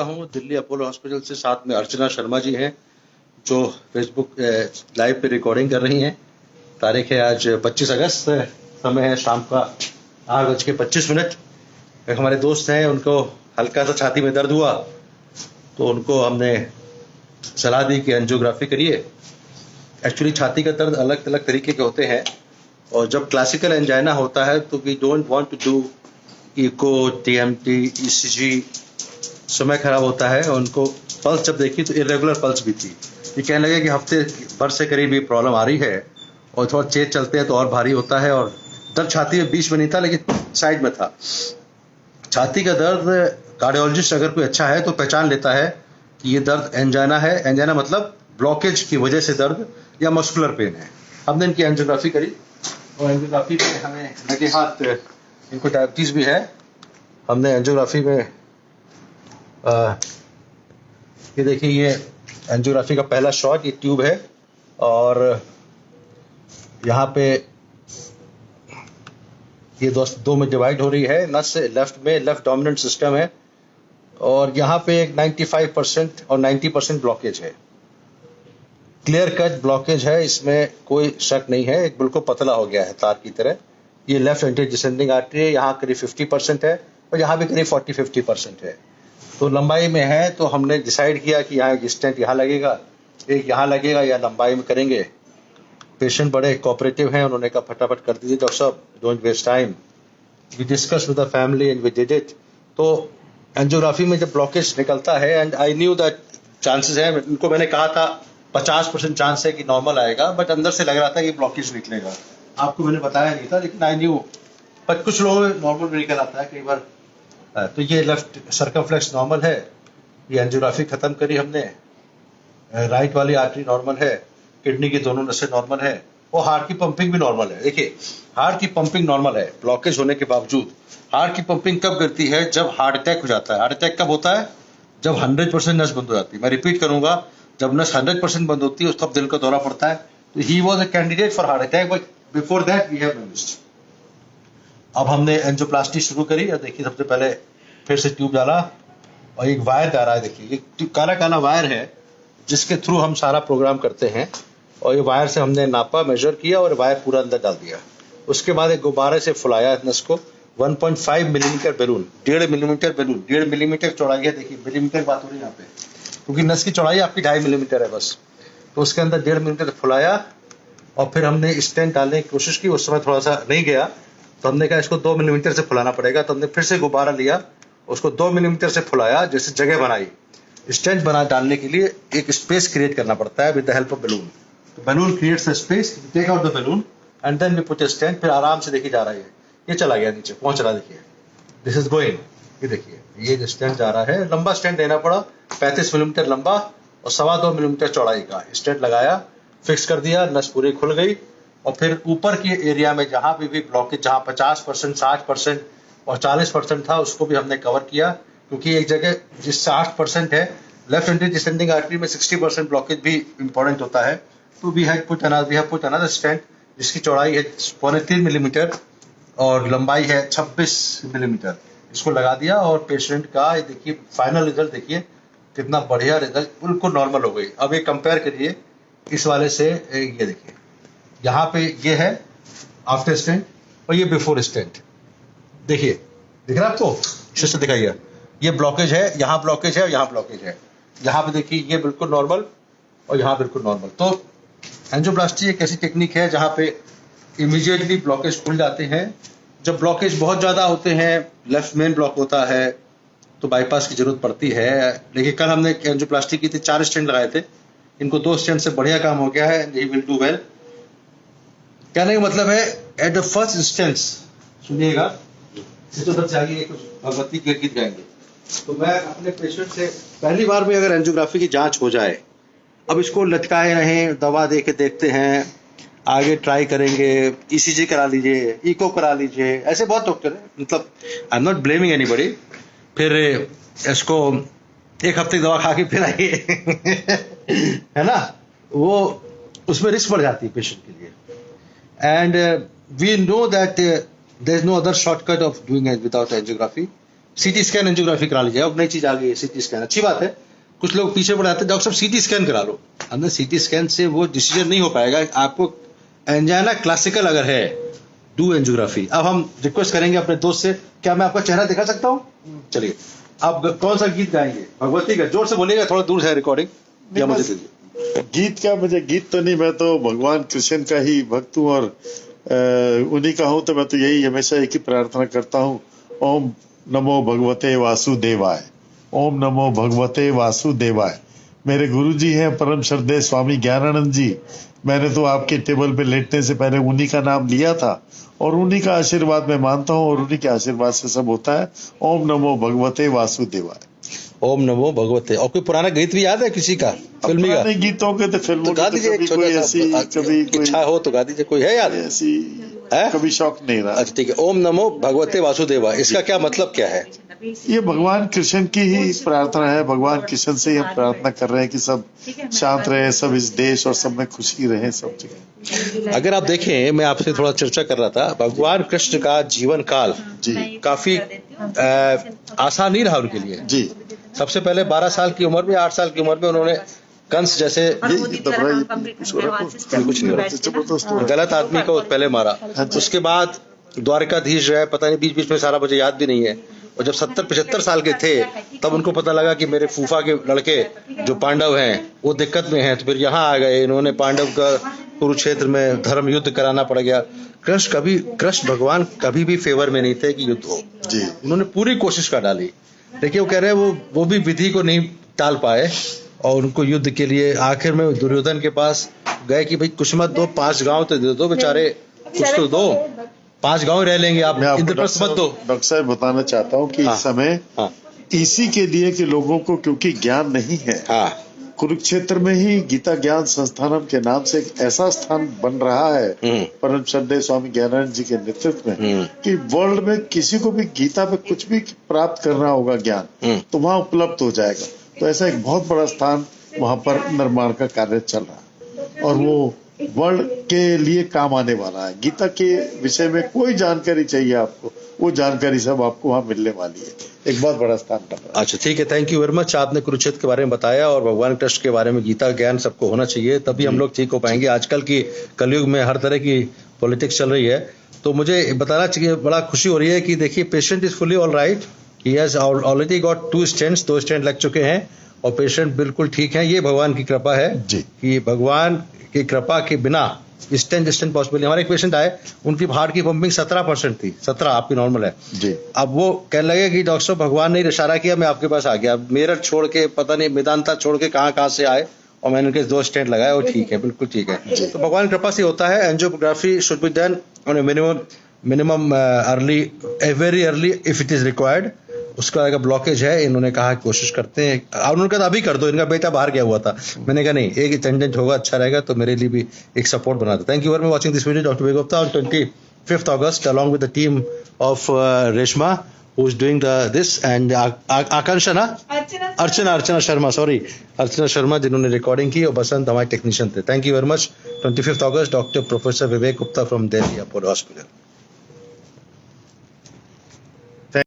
हूँ Delhi Apollo hospital से। साथ में अर्चना शर्मा जी हैं जो फेसबुक लाइव पे रिकॉर्डिंग कर रही हैं। तारीख है आज 25 अगस्त, समय है शाम का 8:25। एक हमारे दोस्त हैं, उनको हल्का सा छाती में दर्द हुआ तो उनको हमने सलाह दी कि एंजियोग्राफी करिए। एक्चुअली छाती का दर्द अलग अलग तरीके के होते हैं और जब क्लासिकल एंजाइना होता है तो we don't want to do echo, TMT, ECG. समय खराब होता है। उनको पल्स जब देखी तो इरेगुलर पल्स भी थी। ये कहने लगे कि हफ्ते भर से करीब ये प्रॉब्लम आ रही है और थोड़ा तेज चलते हैं तो और भारी होता है और दर्द छाती में बीच में नहीं था लेकिन साइड में था। छाती का दर्द कार्डियोलॉजिस्ट अगर कोई अच्छा है तो पहचान लेता है कि ये दर्द एंजाइना है। एंजाइना मतलब ब्लॉकेज की वजह से दर्द या मस्कुलर पेन है। हमने इनकी एंजियोग्राफी करी और एंजियोग्राफी में हमें लगे हाथ, इनको डायबिटीज़ भी है। हमने एंजियोग्राफी में ये देखिए, ये एंजियोग्राफी का पहला शॉट, ये ट्यूब है और यहाँ पे ये दो में डिवाइड हो रही है नस। लेफ्ट में लेफ्ट डोमिनेंट सिस्टम है और यहाँ पे एक 95% और 90% ब्लॉकेज है। क्लियर कट ब्लॉकेज है, इसमें कोई शक नहीं है। एक बिल्कुल पतला हो गया है तार की तरह। ये लेफ्ट एंटी डिसेंडिंग आर्टरी है, यहाँ करीब 50% है और यहाँ भी करीब 40-50% है। तो लंबाई में है तो हमने डिसाइड किया कि यहाँ एक स्टेंट यहाँ लगेगा, एक यहाँ लगेगा, या लंबाई में करेंगे। पेशेंट बड़े कोऑपरेटिव हैं, उन्होंने कहा फटाफट कर दीजिए डॉक्टर साहब, don't waste time. We discuss with the family and we did it. तो एंजियोग्राफी में जब ब्लॉकेज निकलता है and I knew that chances है, उनको मैंने कहा था 50% चांस है कि नॉर्मल आएगा, बट अंदर से लग रहा था कि ब्लॉकेज निकलेगा। आपको मैंने बताया नहीं था लेकिन आई न्यू। पर कुछ लोगों में नॉर्मल भी निकल आता है कई बार। तो ये लेफ्ट सर्कमफ्लेक्स नॉर्मल है। ये एंजियोग्राफी खत्म करी हमने। राइट वाली आर्टरी नॉर्मल है, किडनी की दोनों नसें नॉर्मल है और हार्ट की पंपिंग भी नॉर्मल है। देखिए, हार्ट की पंपिंग नॉर्मल है ब्लॉकेज होने के बावजूद। हार्ट की पंपिंग कब गिरती है? जब हार्ट अटैक हो जाता है। हार्ट अटैक कब होता है? जब 100% नस बंद हो जाती है। मैं रिपीट करूंगा, जब नस 100% बंद होती है उस तब दिल का दौरा पड़ता है। तो he was a candidate for heart attack, but before that we have managed. अब हमने एंजियोप्लास्टी शुरू करी और देखिए, सबसे पहले फिर से ट्यूब डाला और एक वायर जा रहा है। देखिए, ये काला काला वायर है जिसके थ्रू हम सारा प्रोग्राम करते हैं और ये वायर से हमने नापा, मेजर किया और वायर पूरा अंदर डाल दिया। उसके बाद एक गुब्बारे से फुलाया नस को। 1.5 millimetre balloon, 1.5 millimetre balloon, 1.5 millimetre चौड़ाई है। देखिए, मिलीमीटर बात हो रही है यहाँ पे, क्योंकि नस की चौड़ाई आपकी 2.5 मिलीमीटर है बस। तो उसके अंदर 1.5 मिलीमीटर फुलाया और फिर हमने स्टेंट डालने की कोशिश की। उस समय थोड़ा सा नहीं गया तो हमने कहा इसको 2 मिलीमीटर से फुलाना पड़ेगा। तो हमने फिर से गुब्बारा लिया, उसको 2 मिलीमीटर से फुलाया, जैसे जगह बनाई। स्टेंट बना डालने के लिए एक स्पेस क्रिएट करना पड़ता है with the help of balloon. तो balloon creates a space, take out the balloon and then we put a stent. फिर आराम से देखी जा रही है, ये चला गया नीचे, पहुंच रहा। देखिए, दिस इज गोइंग। ये देखिए, ये जो स्टेंट जा रहा है, लंबा स्टेंट देना पड़ा, 35 मिलीमीटर लंबा और 2.25 मिलीमीटर चौड़ाई का स्टेंट लगाया, फिक्स कर दिया। नस पूरी खुल गई और फिर ऊपर के एरिया में जहां भी ब्लॉकेज, जहां 50%, 60% और 40% था, उसको भी हमने कवर किया। क्योंकि एक जगह जिस 60% है, लेफ्ट एंटी डिसेंडिंग आर्टरी में 60% ब्लॉकेज भी इंपॉर्टेंट होता है। तो we have put another stent जिसकी चौड़ाई है 3.25 मिलीमीटर और लंबाई है 26 मिलीमीटर। इसको लगा दिया और पेशेंट का ये देखिए फाइनल रिजल्ट, देखिए कितना बढ़िया रिजल्ट, बिल्कुल नॉर्मल हो गई। अब ये कंपेयर करिए इस वाले से। ये देखिए, यहाँ पे ये है आफ्टर स्टेंट और ये बिफोर स्टेंट। देखिए, दिख रहा है आपको? शीशे दिखाइए। ये ब्लॉकेज है, यहाँ ब्लॉकेज है और यहाँ ब्लॉकेज है। यहाँ पे देखिए, ये बिल्कुल नॉर्मल और यहाँ बिल्कुल नॉर्मल। तो एंजियोप्लास्टी एक ऐसी टेक्निक है जहाँ पे इमीडिएटली ब्लॉकेज खुल जाते हैं। जब ब्लॉकेज बहुत ज़्यादा होते हैं, लेफ्ट मेन ब्लॉक होता है, तो बाईपास की जरूरत पड़ती है। लेकिन कल हमने एंजियोप्लास्टी की थी, 4 स्टेंट लगाए थे। इनको 2 स्टेंट से बढ़िया काम हो गया है। He will do well. कहने का मतलब है, एट द फर्स्ट इंस्टेंस, सुनिएगा, तो सबसे आगे एक भगवती के गीत गाएंगे। तो मैं अपने पेशेंट से पहली बार में अगर एंजियोग्राफी की जांच हो जाए, अब इसको लटकाए रहें, दवा दे के देखते हैं, आगे ट्राई करेंगे, ईसीजी करा लीजिए, इको करा लीजिए, ऐसे बहुत डॉक्टर है। मतलब I am not blaming anybody. फिर इसको एक हफ्ते की दवा खा के फिर आइए है ना, वो उसमें रिस्क बढ़ जाती है पेशेंट के लिए। And we know that there is no other shortcut of doing it without angiography. CT scan angiography करा लीजिए, अब नई चीज आ गई है सीटी स्कैन, अच्छी बात है। कुछ लोग पीछे पड़ जाते हैं, डॉक्टर साहब सीटी स्कैन करा लो, अंदर सीटी स्कैन से वो डिसीजन नहीं हो पाएगा, आपको एंजाइना क्लासिकल अगर है डू एंजियोग्राफी। अब हम रिक्वेस्ट करेंगे अपने दोस्त से, क्या मैं आपका चेहरा दिखा सकता हूँ? चलिए, आप कौन सा गीत गाएंगे? भगवती का, जोर से बोलिएगा, थोड़ा दूर है रिकॉर्डिंग, या मुझे दीजिए। गीत क्या, मुझे गीत तो नहीं, मैं तो भगवान कृष्ण का ही भक्त हूँ और उन्हीं का हूँ, तो मैं तो यही हमेशा एक ही प्रार्थना करता हूँ, ओम नमो भगवते वासुदेवाय, ओम नमो भगवते वासुदेवाय। मेरे गुरुजी हैं परम श्रद्धेय स्वामी ज्ञानानंद जी, मैंने तो आपके टेबल पे लेटने से पहले उन्हीं का नाम लिया था और उन्हीं का आशीर्वाद मैं मानता हूँ और उन्हीं के आशीर्वाद से सब होता है। ओम नमो भगवते वासुदेवाय। ओम नमो भगवते। और कोई पुराना गीत भी याद है किसी का, फिल्मी का? गीतों के तो फिल्मों गा दीजिए, कोई ऐसी कभी इच्छा हो तो गा दीजिए, कोई है याद? ऐसी कभी शौक नहीं रहा। अच्छा ठीक है, ओम नमो भगवते वासुदेवा, इसका क्या मतलब क्या है? ये भगवान कृष्ण की ही प्रार्थना है, भगवान कृष्ण से ही हम प्रार्थना कर रहे हैं कि सब शांत रहे, सब इस देश और सब में खुशी रहे सब जगह। अगर आप देखें, मैं आपसे थोड़ा चर्चा कर रहा था, भगवान कृष्ण का जीवन काल जी काफी आसान नहीं रहा उनके लिए जी। सबसे पहले 12 साल की उम्र में, 8 साल की उम्र में उन्होंने कंस जैसे कुछ नहीं हो, गलत आदमी को पहले मारा, उसके बाद द्वारकाधीश जो है, पता नहीं बीच बीच में सारा मुझे याद भी नहीं है, और जब 70-75 साल के थे तब उनको पता लगा कि मेरे फूफा के लड़के जो पांडव हैं वो दिक्कत में हैं, तो फिर यहाँ आ गए, इन्होंने पांडव का कुरुक्षेत्र में धर्म युद्ध कराना पड़ गया। कृष्ण भगवान कभी भी फेवर में नहीं थे कि युद्ध हो जी, उन्होंने पूरी कोशिश कर डाली। देखिए वो कह रहे हैं वो भी विधि को नहीं टाल पाए और उनको युद्ध के लिए आखिर में दुर्योधन के पास गए कि भाई कुछ मत दो, 5 गांव तो दे दो बेचारे, कुछ तो दो, 5 गांव रह लेंगे आप, इंद्रप्रस्थ मत दो। डॉक्टर साहब बताना चाहता हूँ कि इस समय इसी के लिए कि लोगों को क्योंकि ज्ञान नहीं है, कुरुक्षेत्र में ही गीता ज्ञान संस्थानम के नाम से एक ऐसा स्थान बन रहा है परम श्रद्धेय स्वामी ज्ञानानंद जी के नेतृत्व में कि वर्ल्ड में किसी को भी गीता पे कुछ भी प्राप्त करना होगा ज्ञान तो वहाँ उपलब्ध हो जाएगा। तो ऐसा एक बहुत बड़ा स्थान वहाँ पर निर्माण का कार्य चल रहा है और वो वर्ल्ड के लिए काम आने वाला है। गीता के विषय में कोई जानकारी चाहिए आपको, वो जानकारी सब आपको वहाँ मिलने वाली है, एक बहुत बड़ा स्थान बन रहा है। अच्छा ठीक है, थैंक यू वेरी मच। आपने कुरुक्षेत्र के बारे में बताया और भगवान कृष्ण के बारे में, गीता ज्ञान सबको होना चाहिए, तभी हम लोग ठीक हो पाएंगे। आजकल की कलयुग में हर तरह की पॉलिटिक्स चल रही है, तो मुझे बताना चाहिए, बड़ा खुशी हो रही है कि देखिए patient is fully all right, he has already got 2 stents, 2 stent लग चुके हैं और पेशेंट बिल्कुल ठीक है। ये भगवान की कृपा है कि भगवान की कृपा के बिना स्टेंट पॉसिबल। हमारे एक पेशेंट आए, उनकी हार्ट की पंपिंग 17% थी, 17 आपकी नॉर्मल है जी। अब वो कहने लगे कि डॉक्टर साहब भगवान ने इशारा किया, मैं आपके पास आ गया, मेरठ छोड़ के पता नहीं मेदांता छोड़ के कहाँ से आए और मैंने उनके 2 स्टेंट लगाए और ठीक है, बिल्कुल ठीक है। तो भगवान की कृपा से होता है। Angiography should be done on A minimum early, very early if it is required. उसका एक ब्लॉकेज है, इन्होंने कहा कोशिश करते हैं, उन्होंने कहा अभी कर दो, इनका बेटा बाहर गया हुआ था, मैंने कहा नहीं, एक अटेंडेंट होगा अच्छा रहेगा, तो मेरे लिए भी एक सपोर्ट बना दो। Thank you very much watching this video. Doctor वेगुप्ता on 25th August along with the team of Reshma who is doing this and Akansha na Archana Sharma, sorry, Archana Sharma जिन्होंने रिकॉर्डिंग की और बसंत हमारे technician थे। Thank you very much. 25th August, doctor professor Vivek Gupta from Delhi Apollo hospital.